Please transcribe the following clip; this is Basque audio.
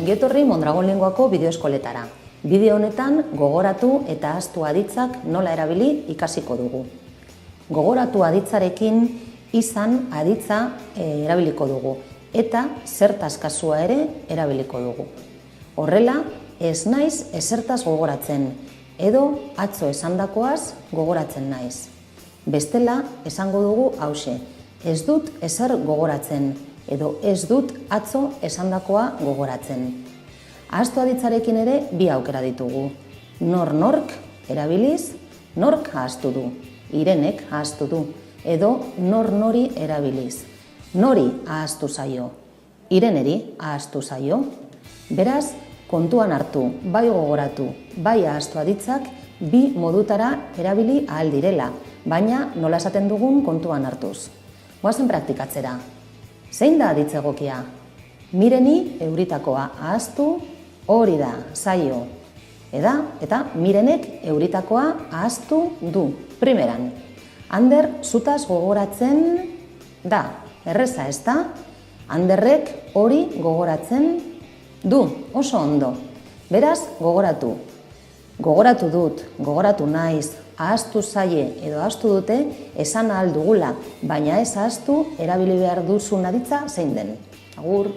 Ongi etorri Mondragon Linguako bideoeskoletara. Bideo honetan gogoratu eta ahaztu aditzak nola erabili ikasiko dugu. Gogoratu aditzarekin izan aditza erabiliko dugu eta zertaz kasua ere erabiliko dugu. Horrela, ez naiz ezertaz gogoratzen edo atzo esandakoaz gogoratzen naiz. Bestela esango dugu hauxe, ez dut ezer gogoratzen edo ez dut atzo esandakoa gogoratzen. Ahaztu aditzarekin ere bi aukera ditugu. Nork erabiliz, nork ahaztu du, Irenek ahaztu du, edo nori erabiliz. Nori ahaztu zaio, Ireneri ahaztu zaio. Beraz, kontuan hartu, bai gogoratu, bai ahaztu aditzak bi modutara erabili ahal direla, baina nola esaten dugun kontuan hartuz. Goazen praktikatzera. Zein da aditz egokia? Mireni euritakoa ahaztu, hori da, zaio. Eta Mirenek euritakoa ahaztu du, primeran. Ander zutaz gogoratzen da, erreza ez da? Anderrek hori gogoratzen du, oso ondo. Beraz, gogoratu. Gogoratu dut, gogoratu naiz, ahaztu zaie edo ahaztu dute esan ahal dugula, baina ez ahaztu erabili behar duzun aditza zein den. Agur!